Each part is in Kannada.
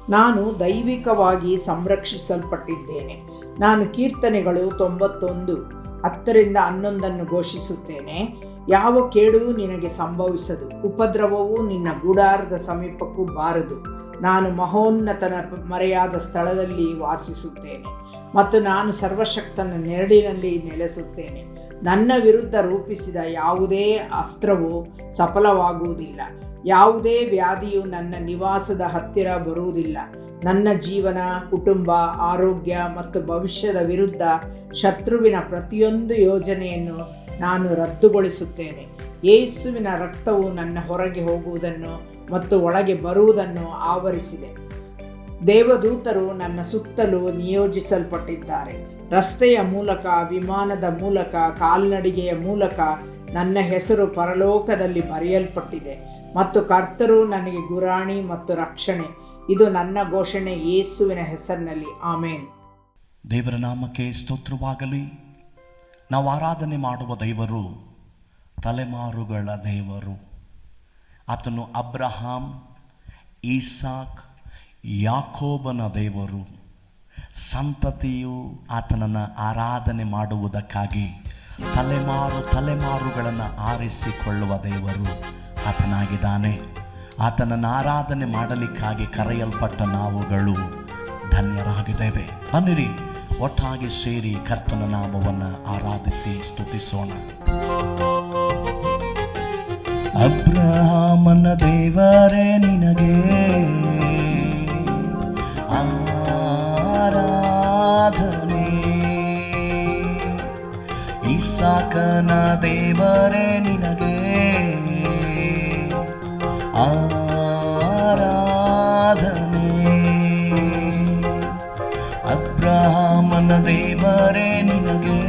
ನಾನು ದೈವಿಕವಾಗಿ ಸಂರಕ್ಷಿಸಲ್ಪಟ್ಟಿದ್ದೇನೆ. ನಾನು ಕೀರ್ತನೆಗಳು 91 10-11 ಘೋಷಿಸುತ್ತೇನೆ. ಯಾವ ಕೇಡೂ ನಿನಗೆ ಸಂಭವಿಸದು, ಉಪದ್ರವವು ನಿನ್ನ ಗುಡಾರದ ಸಮೀಪಕ್ಕೂ ಬಾರದು. ನಾನು ಮಹೋನ್ನತನ ಮರೆಯಾದ ಸ್ಥಳದಲ್ಲಿ ವಾಸಿಸುತ್ತೇನೆ ಮತ್ತು ನಾನು ಸರ್ವಶಕ್ತನ ನೆರಳಿನಲ್ಲಿ ನೆಲೆಸುತ್ತೇನೆ. ನನ್ನ ವಿರುದ್ಧ ರೂಪಿಸಿದ ಯಾವುದೇ ಅಸ್ತ್ರವು ಸಫಲವಾಗುವುದಿಲ್ಲ. ಯಾವುದೇ ವ್ಯಾಧಿಯು ನನ್ನ ನಿವಾಸದ ಹತ್ತಿರ ಬರುವುದಿಲ್ಲ. ನನ್ನ ಜೀವನ, ಕುಟುಂಬ, ಆರೋಗ್ಯ ಮತ್ತು ಭವಿಷ್ಯದ ವಿರುದ್ಧ ಶತ್ರುವಿನ ಪ್ರತಿಯೊಂದು ಯೋಜನೆಯನ್ನು ನಾನು ರದ್ದುಗೊಳಿಸುತ್ತೇನೆ. ಯೇಸುವಿನ ರಕ್ತವು ನನ್ನ ಹೊರಗೆ ಹೋಗುವುದನ್ನು ಮತ್ತು ಒಳಗೆ ಬರುವುದನ್ನು ಆವರಿಸಿದೆ. ದೇವದೂತರು ನನ್ನ ಸುತ್ತಲೂ ನಿಯೋಜಿಸಲ್ಪಟ್ಟಿದ್ದಾರೆ. ರಸ್ತೆಯ ಮೂಲಕ, ವಿಮಾನದ ಮೂಲಕ, ಕಾಲ್ನಡಿಗೆಯ ಮೂಲಕ ನನ್ನ ಹೆಸರು ಪರಲೋಕದಲ್ಲಿ ಬರೆಯಲ್ಪಟ್ಟಿದೆ ಮತ್ತು ಕರ್ತರು ನನಗೆ ಗುರಾಣಿ ಮತ್ತು ರಕ್ಷಣೆ. ಇದು ನನ್ನ ಘೋಷಣೆ ಯೇಸುವಿನ ಹೆಸರಿನಲ್ಲಿ. ಆಮೇನ್. ದೇವರ ನಾಮಕ್ಕೆ ಸ್ತೋತ್ರವಾಗಲಿ. ನಾವು ಆರಾಧನೆ ಮಾಡುವ ದೇವರು ತಲೆಮಾರುಗಳ ದೇವರು. ಆತನು ಅಬ್ರಹಾಂ, ಈಸಾಕ್, ಯಾಕೋಬನ ದೇವರು. ಸಂತತಿಯು ಆತನನ್ನು ಆರಾಧನೆ ಮಾಡುವುದಕ್ಕಾಗಿ ತಲೆಮಾರುಗಳನ್ನು ಆರಿಸಿಕೊಳ್ಳುವ ದೇವರು ಆತನಾಗಿದ್ದಾನೆ. ಆತನನ್ನು ಆರಾಧನೆ ಮಾಡಲಿಕ್ಕಾಗಿ ಕರೆಯಲ್ಪಟ್ಟ ನಾವುಗಳು ಧನ್ಯರಾಗಿದ್ದೇವೆ. ಬನ್ನಿರಿ, ಒಟ್ಟಾಗಿ ಸೇರಿ ಕರ್ತನ ನಾಮವನ್ನು ಆರಾಧಿಸಿ ಸ್ತುತಿಸೋಣ. ಅಬ್ರಹಾಮನ ದೇವರೇ ನಿನಗೆ ಆರಾಧನೆ, ಇಸಾಕನ ದೇವರೇ ನಿನಗೆ ಆರಾಧನೆ, ಅಬ್ರಹಾಮನ ದೇವರೇ ನಿನಗೆ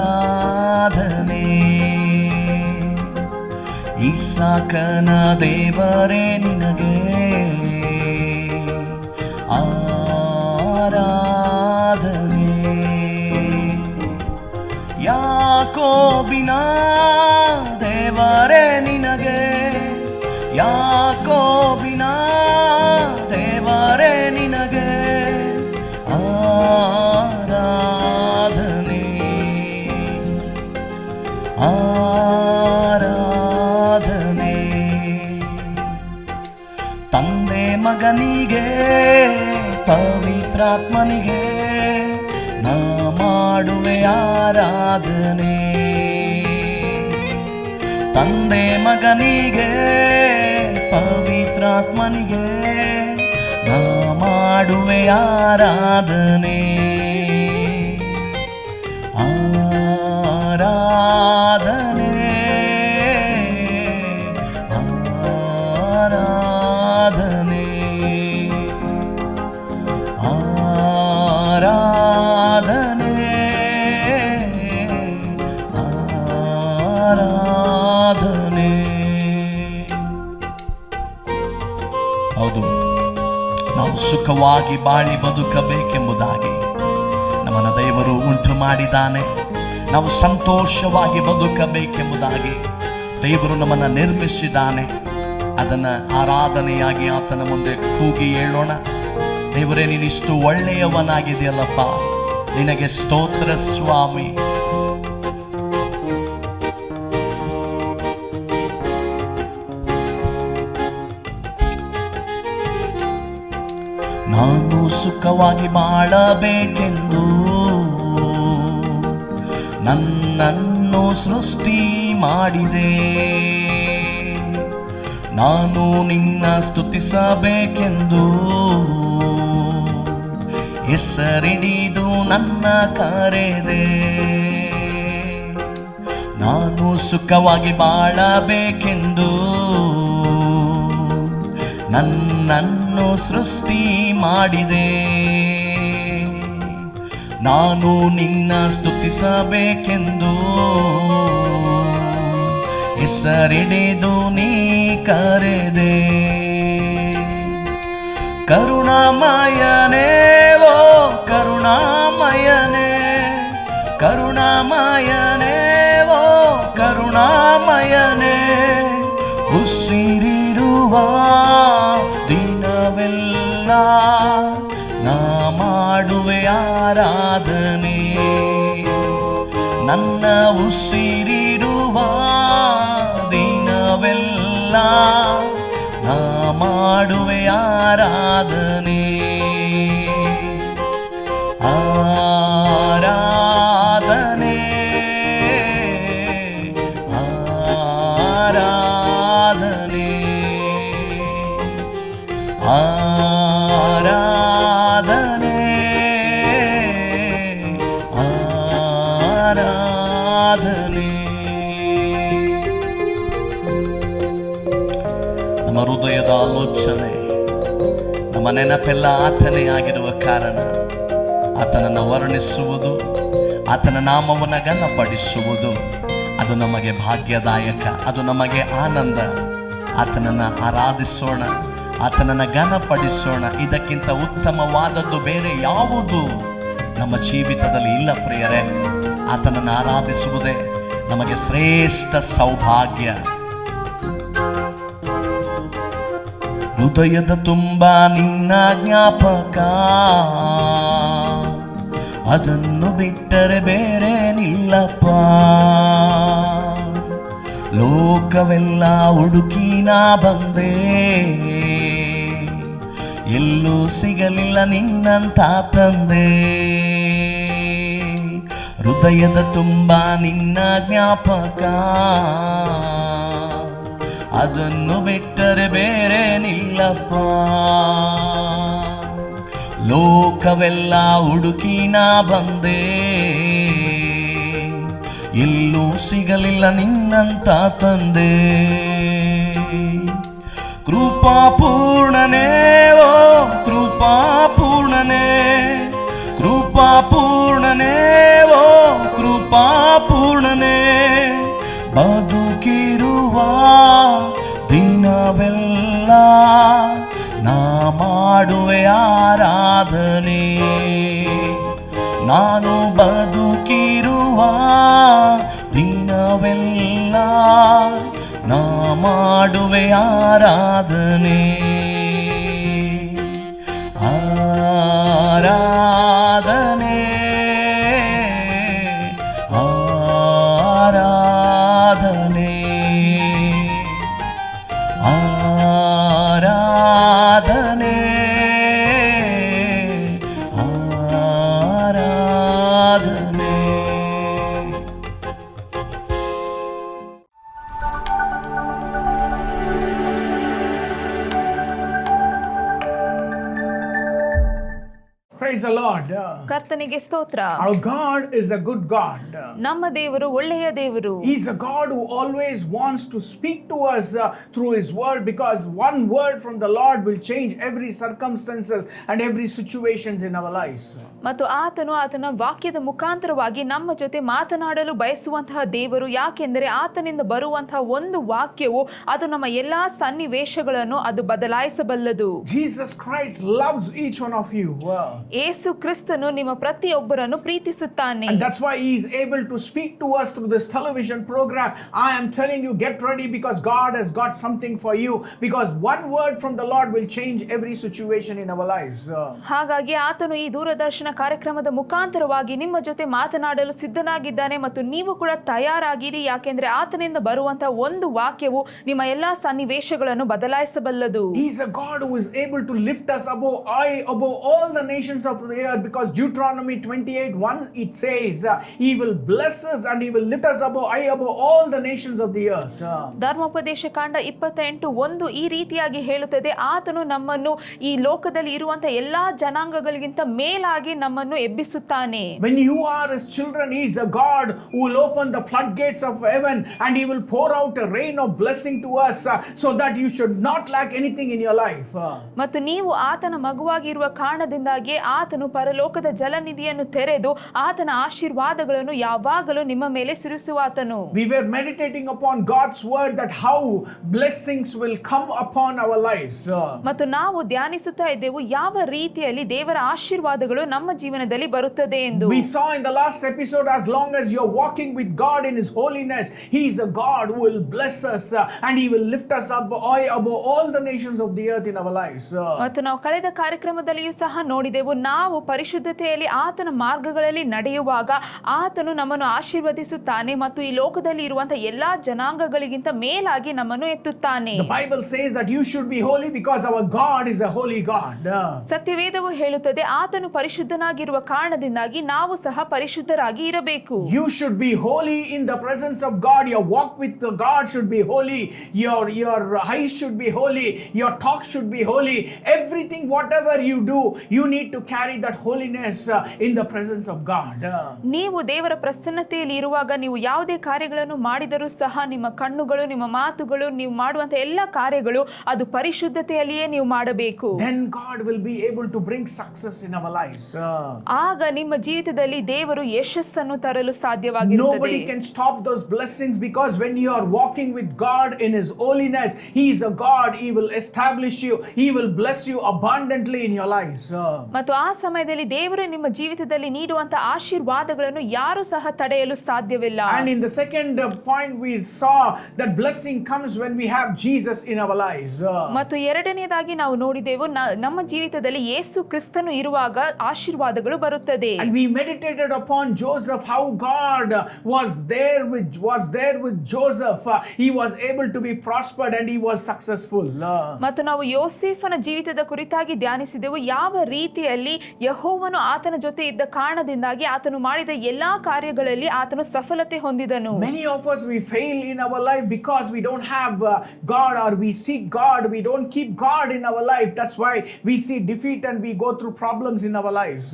ಆರಾಧನೆ, ಇಸಾಕನ ದೇವರೇ ನಿನಗೆ ಆರಾಧನೆ, ಯಾಕೋಬಿನ ದೇವರೇ ನಿನಗೆ, ಯಾಕೋಬಿನ ದೇವರೇ ನಿನಗೆ ಆರಾಧನೆ, ಆರಾಧನೆ, ತಂದೆ ಮಗನಿಗೆ ಪವಿತ್ರಾತ್ಮನಿಗೆ ನಾ ಮಾಡುವೆ ಆರಾಧನೆ, ತಂದೆ ಮಗನಿಗೆ ಪವಿತ್ರಾತ್ಮನಿಗೆ ನಾ ಮಾಡುವೆ ಆರಾಧನೆ, ಆರಾಧನೆ, ಆರಾಧನೆ, ಆರಾಧನೆ, ಆರಾಧನೆ. ಹೌದು, ನಾವು ಸುಖವಾಗಿ ಬಾಳಿ ಬದುಕಬೇಕೆಂಬುದಾಗಿ ನಮ್ಮನ್ನು ದೇವರು ಉಂಟು ಮಾಡಿದ್ದಾನೆ. ನಾವು ಸಂತೋಷವಾಗಿ ಬದುಕಬೇಕೆಂಬುದಾಗಿ ದೇವರು ನಮ್ಮನ್ನು ನಿರ್ಮಿಸಿದ್ದಾನೆ. ಅದನ್ನು ಆರಾಧನೆಯಾಗಿ ಆತನ ಮುಂದೆ ಕೂಗಿ ಹೇಳೋಣ. ದೇವರೇ, ನೀನಿಷ್ಟು ಒಳ್ಳೆಯವನಾಗಿದೆಯಲ್ಲಪ್ಪ, ನಿನಗೆ ಸ್ತೋತ್ರ ಸ್ವಾಮಿ. ನಾನು ಸುಖವಾಗಿ ಬಾಳಬೇಕೆಂದು ನನ್ನನ್ನು ಸೃಷ್ಟಿ ಮಾಡಿದೆ. ನಾನು ನಿನ್ನ ಸ್ತುತಿಸಬೇಕೆಂದು ಹೆಸರಿಡಿದು ನನ್ನ ಕರೆದೆ. ನಾನು ಸುಖವಾಗಿ ಬಾಳಬೇಕೆಂದು ನನ್ನನ್ನು ಸೃಷ್ಟಿ ಮಾಡಿದೆ. ನಾನು ನಿನ್ನ ಸ್ತುತಿಸಬೇಕೆಂದು ಹೆಸರಿಡಿದು ನೀ ಕರೆದೆ. ಕರುಣಾಮಯನೇ, ಓ ಕರುಣಾಮಯನೇ, ಕರುಣಾಮಯನೇ, ಓ ಕರುಣಾಮಯನೇ, ಉಸಿರಿರುವಾಗ ಉಸಿರಿರುವ ದಿನವೆಲ್ಲ ನಾ ಮಾಡುವೆ ಆರಾಧನೆ. ನನ್ನ ಉಸಿರಿರುವ ದಿನವೆಲ್ಲ ನಾ ಮಾಡುವೆ ಆರಾಧನೆ. ಆರಾಧನೆ ಆರಾಧನೆ ಆರಾಧನೆ ಆರಾಧನೆ. ನಮ್ಮ ಹೃದಯದ ಆಲೋಚನೆ, ನಮ್ಮ ನೆನಪೆಲ್ಲ ಆತನೇ ಆಗಿರುವ ಕಾರಣ ಆತನನ್ನು ವರ್ಣಿಸುವುದು, ಆತನ ನಾಮವನ್ನು ಘನಪಡಿಸುವುದು ಅದು ನಮಗೆ ಭಾಗ್ಯದಾಯಕ, ಅದು ನಮಗೆ ಆನಂದ. ಆತನನ್ನು ಆರಾಧಿಸೋಣ, ಆತನನ್ನು ಘನಪಡಿಸೋಣ. ಇದಕ್ಕಿಂತ ಉತ್ತಮವಾದದ್ದು ಬೇರೆ ಯಾವುದು ನಮ್ಮ ಜೀವಿತದಲ್ಲಿ ಇಲ್ಲ ಪ್ರಿಯರೇ. ಆತನನ್ನು ಆರಾಧಿಸುವುದೇ ನಮಗೆ ಶ್ರೇಷ್ಠ ಸೌಭಾಗ್ಯ. ಹೃದಯದ ತುಂಬ ನಿನ್ನ ಜ್ಞಾಪಕ, ಅದನ್ನು ಬಿಟ್ಟರೆ ಬೇರೆ ನಿಲ್ಲಪ್ಪ. ಲೋಕವೆಲ್ಲ ಹುಡುಕಿ ನಾ ಬಂದೆ, ಎಲ್ಲೂ ಸಿಗಲಿಲ್ಲ ನಿನ್ನಂತ ತಂದೆ. ಹೃದಯದ ತುಂಬ ನಿನ್ನ ಜ್ಞಾಪಕ, ಅದನ್ನು ಬಿಟ್ಟರೆ ಬೇರೆ ನಿಲ್ಲಪ್ಪ. ಲೋಕವೆಲ್ಲ ಹುಡುಕಿ ನಾ ಬಂದೆ, ಎಲ್ಲೂ ಸಿಗಲಿಲ್ಲ ನಿನ್ನಂತ ತಂದೆ. ಕೃಪಾಪೂರ್ಣನೇ ಓ ಕೃಪಾಪೂರ್ಣನೇ, ಕೃಪಾಪೂರ್ಣನೇ ಓ ಕೃಪಾಪೂರ್ಣನೇ. ಬದುಕಿರುವ ದಿನವೆಲ್ಲ ನಾ ಮಾಡುವೆ ಆರಾಧನೆ. ನಾನು ಬದುಕಿರುವ ದಿನವೆಲ್ಲ ನಾ ಮಾಡುವೆ ಆರಾಧನೆ. ಆರಾಧನೆ ಆರಾಧನೆ ಆರಾಧನೆ ಆರಾಧನೆ. Praise the Lord. ಕರ್ತನಿಗೆ ಸ್ತೋತ್ರ. Our God is a good God. ನಮ್ಮ ದೇವರು ಒಳ್ಳೆಯ ದೇವರು. He is a God who always wants to speak to us through His word, because one word from the Lord will change every circumstances and every situations in our lives. ಮತ್ತು ಆತನು ಆತನ ವಾಕ್ಯದ ಮುಖಾಂತರವಾಗಿ ನಮ್ಮ ಜೊತೆ ಮಾತನಾಡಲು ಬಯಸುವಂತಹ ದೇವರು. ಯಾಕೆಂದರೆ ಆತನಿಂದ ಬರುವಂತಹ ಒಂದು ವಾಕ್ಯವು ಅದು ನಮ್ಮ ಎಲ್ಲಾ ಸನ್ನಿವೇಶಗಳನ್ನು ಅದು ಬದಲಾಯಿಸಬಲ್ಲದು. Jesus Christ loves each one of you. ಯೇಸು ಕ್ರಿಸ್ತನು ನಿಮ್ಮ ಪ್ರತಿಯೊಬ್ಬರನ್ನು ಪ್ರೀತಿಸುತ್ತಾನೆ. And that's why He is able to speak to us through this television program. I am telling you, get ready, because God has got something for you, because one word from the Lord will change every situation in our lives. ಹಾಗಾಗಿ ಆತನು ಈ ದೂರದರ್ಶನ ಕಾರ್ಯಕ್ರಮದ ಮುಖಾಂತರವಾಗಿ ನಿಮ್ಮ ಜೊತೆ ಮಾತನಾಡಲು ಸಿದ್ಧನಾಗಿದ್ದಾನೆ. ಮತ್ತು ನೀವು ಕೂಡ ತಯಾರಾಗಿರಿ, ಯಾಕೆಂದ್ರೆ ಆತನಿಂದ ಬರುವಂತಹ ಒಂದು ವಾಕ್ಯವು ನಿಮ್ಮ ಎಲ್ಲಾ ಸನ್ನಿವೇಶಗಳನ್ನು ಬದಲಾಯಿಸಬಲ್ಲದು. He is a God who is able to lift us above all the nations of the earth, because Deuteronomy 28:1 it says He will bless us and He will lift us above all the nations of the earth. ಧರ್ಮೋಪದೇಶ ಕಾಂಡ 28:1 ಈ ರೀತಿಯಾಗಿ ಹೇಳುತ್ತದೆ, ಆತನು ನಮ್ಮನ್ನು ಈ ಲೋಕದಲ್ಲಿ ಇರುವಂತಹ ಎಲ್ಲಾ ಜನಾಂಗಗಳಿಗಿಂತ ಮೇಲಾಗಿ ನಮ್ಮನ್ನು ಎಬ್ಬಿಸುತ್ತಾನೆ. When you are His children, He is a God who will open the floodgates of heaven and He will pour out a rain of blessing to us, so that you should not lack anything in your life. ಮತ್ತು ನೀವು ಆತನ ಮಗುವಾಗಿರುವ ಕಾರಣದಿಂದಾಗಿ ಆತನು ಪರಲೋಕದ ಜಲನಿಧಿಯನ್ನು ತೆರೆದು ಆತನ ಆಶೀರ್ವಾದಗಳನ್ನು ಯಾವಾಗಲೂ ನಿಮ್ಮ ಮೇಲೆ ಸುರಿಸುವಾತನು. We were meditating upon God's word, that how blessings will come upon our lives. ಮತ್ತು ನಾವು ಧ್ಯಾನಿಸುತ್ತಾ ಇದ್ದೆವು ಯಾವ ರೀತಿಯಲ್ಲಿ ದೇವರ ಆಶೀರ್ವಾದಗಳು ನಮ್ಮ ಜೀವನದಲ್ಲಿ ಬರುತ್ತದೆ ಎಂದು. We saw in the last episode, as long as you're walking with God in His holiness, He is a God who will bless us and He will lift us up above all the nations of the earth in our lives. ಮತ್ತು ನಾವು ಕಳೆದ ಕಾರ್ಯಕ್ರಮದಲ್ಲಿಯೂ ಸಹ ನೋಡಿದೆವು, ನಾವು ಪರಿಶುದ್ಧತೆಯಲ್ಲಿ ಆತನ ಮಾರ್ಗಗಳಲ್ಲಿ ನಡೆಯುವಾಗ ಆತನು ನಮ್ಮನ್ನು ಆಶೀರ್ವದಿಸುತ್ತಾನೆ ಮತ್ತು ಈ ಲೋಕದಲ್ಲಿ ಇರುವಂತಹ ಎಲ್ಲಾ ಜನಾಂಗಗಳಿಗಿಂತ ಮೇಲಾಗಿ ನಮ್ಮನ್ನು ಎತ್ತುತ್ತಾನೆ. The Bible says that you should be holy because our God is a holy God. ಸತ್ಯವೇದವು ಹೇಳುತ್ತದೆ, ಆತನು ಪರಿಶುದ್ಧನಾಗಿರುವ ಕಾರಣದಿಂದಾಗಿ ನಾವು ಸಹ ಪರಿಶುದ್ಧರಾಗಿ ಇರಬೇಕು. You should be holy in the presence of God. Your walk with God should be holy. Your eyes should be holy. Your talk should be holy. Everything, whatever you do, you need to carry that holiness in the presence of God. ನೀವು ದೇವರ ಪ್ರಸನ್ನತೆಯಲ್ಲಿ ಇರುವಾಗ ನೀವು ಯಾವುದೇ ಕಾರ್ಯಗಳನ್ನು ಮಾಡಿದರೂ ಸಹ ನಿಮ್ಮ ಕಣ್ಣುಗಳು, ನಿಮ್ಮ ಮಾತುಗಳು, ನೀವು ಮಾಡುವಂತ ಎಲ್ಲ ಕಾರ್ಯಗಳು ಅದು ಪರಿಶುದ್ಧತೆಯಲ್ಲಿಯೇ ನೀವು ಮಾಡಬೇಕು. Then God will be able to bring success in our lives. ಆಗ ನಿಮ್ಮ ಜೀವಿತದಲ್ಲಿ ದೇವರು ಯಶಸ್ಸನ್ನು ತರಲು ಸಾಧ್ಯವಾಗಿರುತ್ತದೆ. Nobody can stop those blessings, because when you are walking with God in His holiness, He is a God. He will establish you. He will bless you abundantly in your lives. ಮತ್ತು ಆ ಸಮಯದಲ್ಲಿ ದೇವರು ನಿಮ್ಮ ಜೀವಿತದಲ್ಲಿ ನೀಡುವಂತ ಆಶೀರ್ವಾದಗಳನ್ನು ಯಾರು ಸಹ ತಡೆಯಲು ಸಾಧ್ಯವಿಲ್ಲ. And in the second point, we saw that blessing comes when we have Jesus in our lives. ಮತ್ತು ಎರಡನೇದಾಗಿ ನಾವು ನೋಡಿದೆವು, ನಮ್ಮ ಜೀವಿತದಲ್ಲಿ ಯೇಸು ಕ್ರಿಸ್ತನು ಇರುವಾಗ ಆಶೀರ್ವಾದಗಳು ಬರುತ್ತದೆ. And we meditated upon Joseph, how God was there with Joseph. He was able to be prospered and he was successful. ಮತ್ತು ನಾವು ಯೋಸೇಫನ ಜೀವಿತದ ಕುರಿತಾಗಿ ಧ್ಯಾನಿಸಿದೆವು, ಯಾವ ರೀತಿಯಲ್ಲಿ ಯೆಹೋವನು ಆತನ ಜೊತೆ ಇದ್ದ ಕಾರಣದಿಂದಾಗಿ ಆತನು ಮಾಡಿದ ಎಲ್ಲಾ ಕಾರ್ಯಗಳಲ್ಲಿ ಆತನು ಸಫಲತೆ ಹೊಂದಿದನು. Many of us, we fail in our life because we don't have God, or we seek God, we don't keep God in our life. That's why we see defeat and we go through problems in our lives.